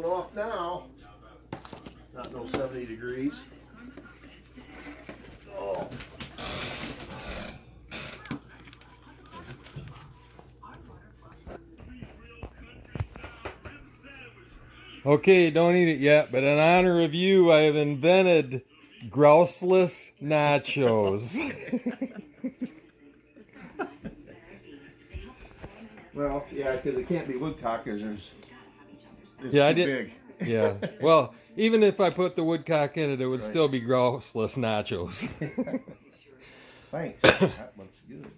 cooling off now. Not no 70 degrees. Oh. Okay, don't eat it yet, but in honor of you, I have invented grouseless nachos. Well, yeah, because it can't be woodcock because it's Yeah, I too did. big. Yeah. Well, even if I put the woodcock in it, it would Right. still be grouseless nachos. Thanks. That looks good.